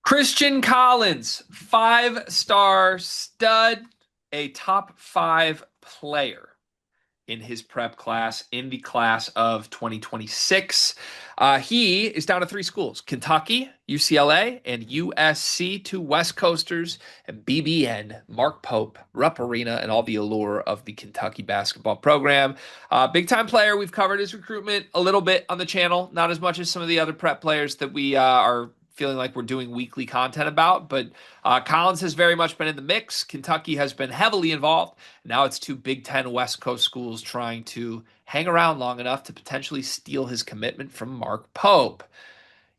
Christian Collins, five-star stud, a top five player in his prep class in the class of 2026. He is down to three schools: Kentucky, UCLA, and USC, two West Coasters, and BBN, Mark Pope, Rupp Arena, and all the allure of the Kentucky basketball program. Big time player. We've covered his recruitment a little bit on the channel, not as much as some of the other prep players that we are feeling like we're doing weekly content about, but Collins has very much been in the mix. Kentucky has been heavily involved. Now it's two Big Ten West Coast schools trying to hang around long enough to potentially steal his commitment from Mark Pope.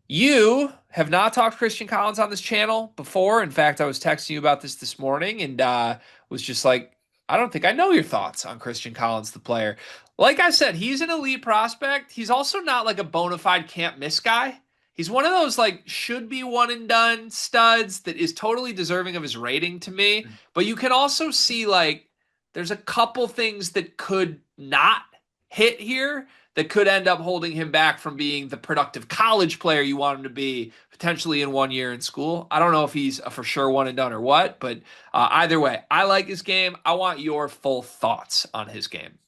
You have not talked Christian Collins on this channel before. In fact, I was texting you about this morning and was just like, I don't think I know your thoughts on Christian Collins, the player. Like I said, he's an elite prospect. He's also not like a bona fide can't miss guy. He's one of those like should be one and done studs that is totally deserving of his rating to me. But you can also see like there's a couple things that could not hit here that could end up holding him back from being the productive college player you want him to be potentially in 1 year in school. I don't know if he's a for sure one and done or what, but either way, I like his game. I want your full thoughts on his game.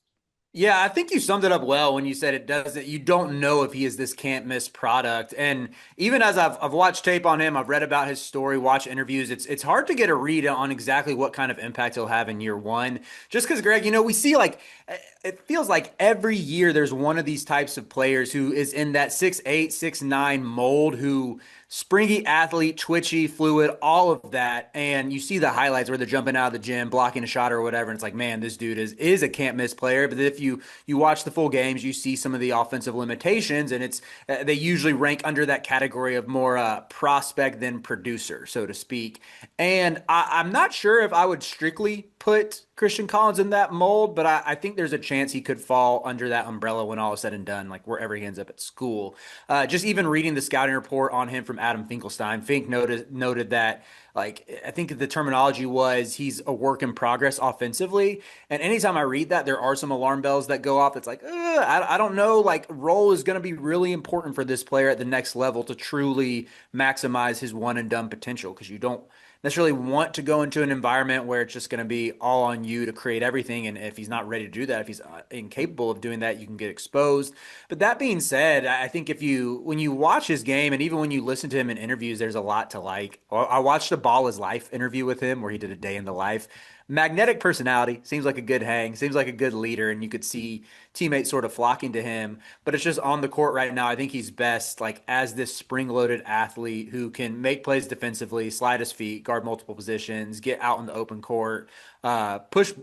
Yeah, I think you summed it up well when you said it doesn't, you don't know if he is this can't miss product. And even as I've watched tape on him, I've read about his story, watched interviews, it's hard to get a read on exactly what kind of impact he'll have in year one. Just because, Greg, we see like it feels like every year there's one of these types of players who is in that 6'8", 6'9" mold who springy athlete, twitchy, fluid, all of that. And you see the highlights where they're jumping out of the gym, blocking a shot or whatever. And it's like, man, this dude is a can't miss player. But if you watch the full games, you see some of the offensive limitations, and it's they usually rank under that category of more prospect than producer, so to speak. And I'm not sure if I would strictly put Christian Collins in that mold, but I think there's a chance he could fall under that umbrella when all is said and done, like wherever he ends up at school. Just even reading the scouting report on him from Adam Finkelstein, Fink noted that like I think the terminology was he's a work in progress offensively. And anytime I read that, there are some alarm bells that go off. It's like I don't know. Like role is going to be really important for this player at the next level to truly maximize his one and done potential because you don't necessarily want to go into an environment where it's just going to be all on you to create everything. And if he's not ready to do that, if he's incapable of doing that, you can get exposed. But that being said, I think when you watch his game and even when you listen to him in interviews, there's a lot to like. I watched a Ball is Life interview with him where he did a day in the life. Magnetic personality, seems like a good hang, seems like a good leader, and you could see teammates sort of flocking to him. But it's just on the court right now. I think he's best like as this spring-loaded athlete who can make plays defensively, slide his feet, guard multiple positions, get out in the open court, push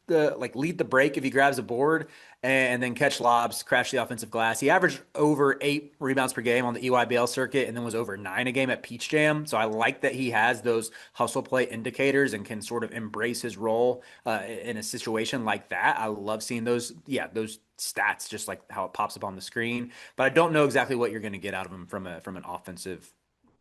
the like lead the break if he grabs a board, and then catch lobs, crash the offensive glass. He averaged over 8 rebounds per game on the EYBL circuit, and then was over 9 a game at Peach Jam. So I like that he has those hustle play indicators and can sort of embrace his role in a situation like that. I love seeing those, yeah, those stats, just like how it pops up on the screen. But I don't know exactly what you're going to get out of him from an offensive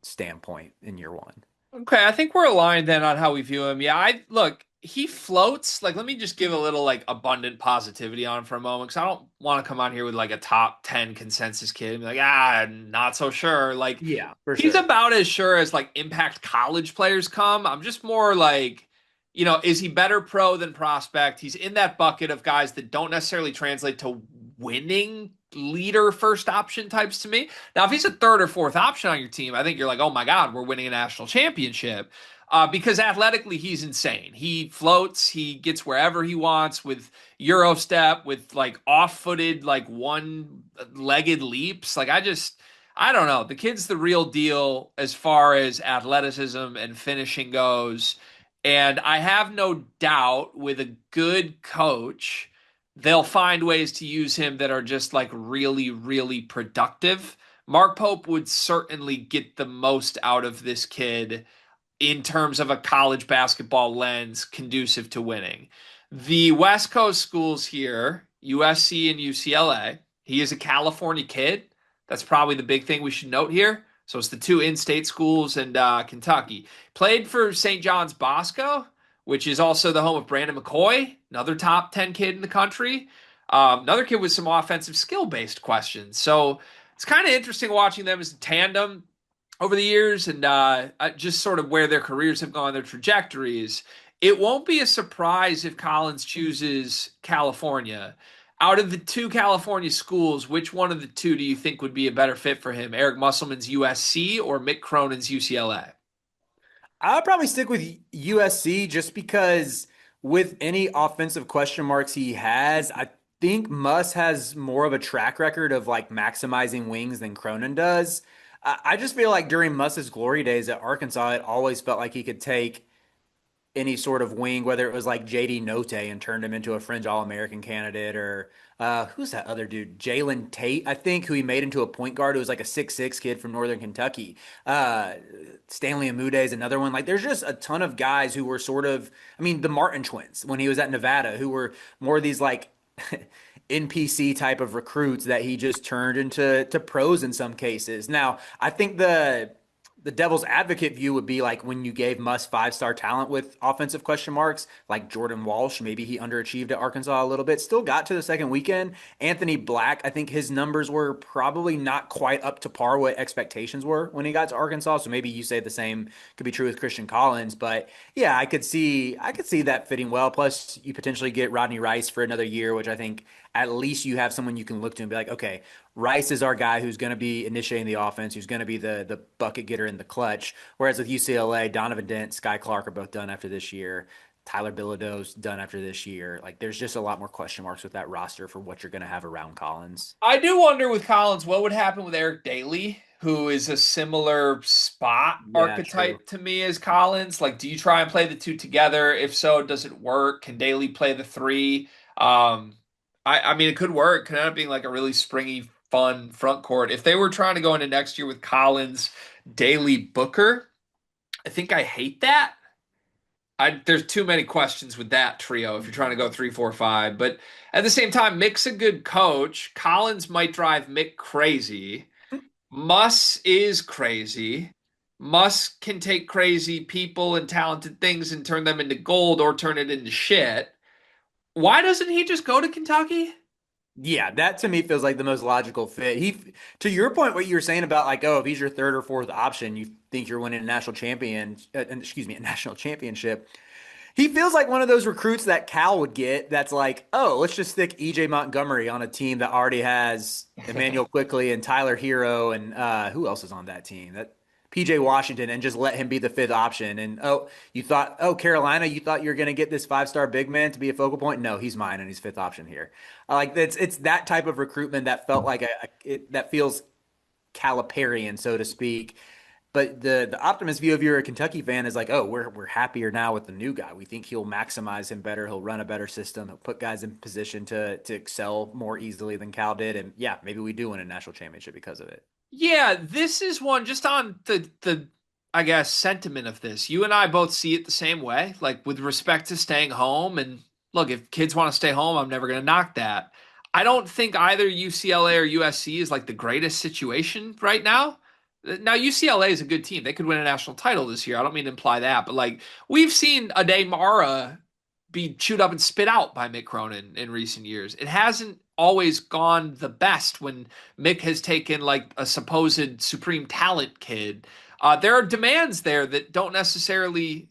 standpoint in year one. Okay, I think we're aligned then on how we view him. Yeah, I look, he floats. Like, let me just give a little like abundant positivity on him for a moment because I don't want to come on here with like a top 10 consensus kid and be like, not so sure. Like, Yeah, for he's sure. about as sure as like impact college players come. I'm just more like, is he better pro than prospect? He's in that bucket of guys that don't necessarily translate to winning leader first option types to me. Now, if he's a third or fourth option on your team, I think you're like, oh my God, we're winning a national championship. Because athletically, he's insane. He floats, he gets wherever he wants with Euro step, with like off footed, like one legged leaps. I don't know. The kid's the real deal as far as athleticism and finishing goes. And I have no doubt with a good coach they'll find ways to use him that are just like really, really productive. Mark Pope would certainly get the most out of this kid in terms of a college basketball lens conducive to winning. The West Coast schools here, USC and UCLA, he is a California kid. That's probably the big thing we should note here. So it's the two in-state schools and Kentucky. Played for St. John's Bosco, which is also the home of Brandon McCoy, another top 10 kid in the country. Another kid with some offensive skill-based questions. So it's kind of interesting watching them as a tandem. over the years and just sort of where their careers have gone, their trajectories, it won't be a surprise if Collins chooses California. Out of the two California schools, which one of the two do you think would be a better fit for him? Eric Musselman's USC or Mick Cronin's UCLA? I'll probably stick with USC just because with any offensive question marks he has, I think Muss has more of a track record of like maximizing wings than Cronin does. I just feel like during Muss's glory days at Arkansas, it always felt like he could take any sort of wing, whether it was like JD Note and turned him into a fringe All-American candidate, or who's that other dude? Jalen Tate, I think, who he made into a point guard who was like a 6'6" kid from Northern Kentucky. Stanley Amude is another one. Like, there's just a ton of guys who were sort of, I mean, the Martin twins when he was at Nevada, who were more of these like NPC type of recruits that he just turned into pros in some cases. Now, I think the devil's advocate view would be like when you gave Muss five-star talent with offensive question marks, like Jordan Walsh. Maybe he underachieved at Arkansas a little bit, still got to the second weekend. Anthony Black, I think his numbers were probably not quite up to par what expectations were when he got to Arkansas. So maybe you say the same could be true with Christian Collins. But yeah, I could see that fitting well. Plus, you potentially get Rodney Rice for another year, which I think at least you have someone you can look to and be like, okay, Rice is our guy who's going to be initiating the offense, who's going to be the bucket getter in the clutch. Whereas with UCLA, Donovan Dent, Sky Clark are both done after this year. Tyler Bilodeau's done after this year. Like, there's just a lot more question marks with that roster for what you're going to have around Collins. I do wonder with Collins what would happen with Eric Daly, who is a similar spot Yeah, true. archetype to me as Collins. Like, do you try and play the two together? If so, does it work? Can Daly play the three? I mean, it could work. It could end up being like a really springy, fun front court. If they were trying to go into next year with Collins, Daly, Booker, I think I hate that. There's too many questions with that trio if you're trying to go 3-4-5. But at the same time, Mick's a good coach. Collins might drive Mick crazy. Muss is crazy. Muss can take crazy people and talented things and turn them into gold or turn it into shit. Why doesn't he just go to Kentucky? Yeah, that to me feels like the most logical fit. To your point, what you were saying about like, oh, if he's your third or fourth option, you think you're winning a national champion, excuse me, a national championship. He feels like one of those recruits that Cal would get that's like, oh, let's just stick EJ Montgomery on a team that already has Emmanuel Quickly and Tyler Hero and who else is on that team? That PJ Washington, and just let him be the fifth option. And oh, you thought, oh, Carolina, you thought you were going to get this five-star big man to be a focal point? No, he's mine and he's fifth option here. Like it's that type of recruitment that felt like that feels Caliparian, so to speak. But the optimist view, if you're a Kentucky fan, is like, oh, we're happier now with the new guy. We think he'll maximize him better. He'll run a better system. He'll put guys in position to excel more easily than Cal did. And yeah, maybe we do win a national championship because of it. Yeah, this is one just on the I guess sentiment of this. You and I both see it the same way, like with respect to staying home. And look, if kids want to stay home, I'm never going to knock that. I don't think either UCLA or USC is like the greatest situation right now. Now UCLA is a good team. They could win a national title this year. I don't mean to imply that, but like we've seen Ade Mara be chewed up and spit out by Mick Cronin in recent years. It hasn't always gone the best when Mick has taken like a supposed supreme talent kid. There are demands there that don't necessarily.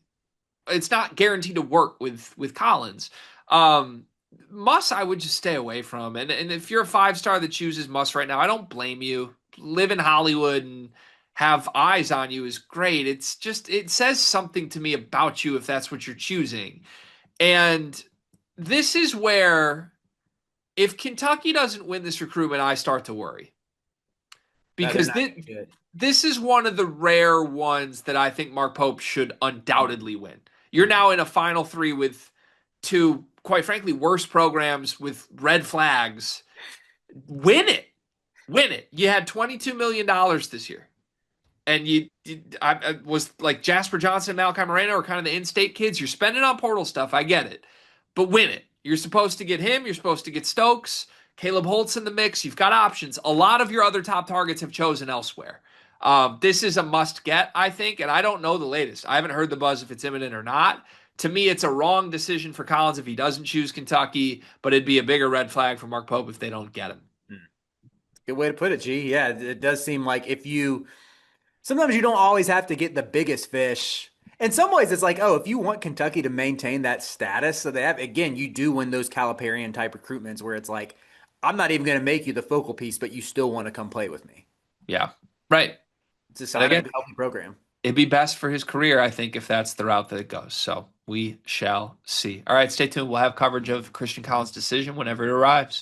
It's not guaranteed to work with Collins. Um, Muss, I would just stay away from. And if you're a 5-star that chooses Muss right now, I don't blame you. Live in Hollywood and have eyes on you is great. It's just it says something to me about you if that's what you're choosing. And this is where, if Kentucky doesn't win this recruitment, I start to worry No, they're because not going to get. this is one of the rare ones that I think Mark Pope should undoubtedly win. You're now in a Final Three with two, quite frankly, worse programs with red flags. Win it. Win it. You had $22 million this year. And I was like Jasper Johnson and Malachi Moreno are kind of the in-state kids. You're spending on portal stuff. I get it, but win it. You're supposed to get him. You're supposed to get Stokes, Caleb Holtz in the mix. You've got options. A lot of your other top targets have chosen elsewhere. This is a must get, I think, and I don't know the latest. I haven't heard the buzz if it's imminent or not. To me, it's a wrong decision for Collins if he doesn't choose Kentucky, but it'd be a bigger red flag for Mark Pope if they don't get him. Good way to put it, G. Yeah, it does seem like if you sometimes you don't always have to get the biggest fish. In some ways, it's like, oh, if you want Kentucky to maintain that status, so they have, again, you do win those Caliparian type recruitments where it's like, I'm not even going to make you the focal piece, but you still want to come play with me. Yeah, right. It's a But sign of again, a healthy program. it'd be best for his career, I think, if that's the route that it goes. So we shall see. All right, stay tuned. We'll have coverage of Christian Collins' decision whenever it arrives.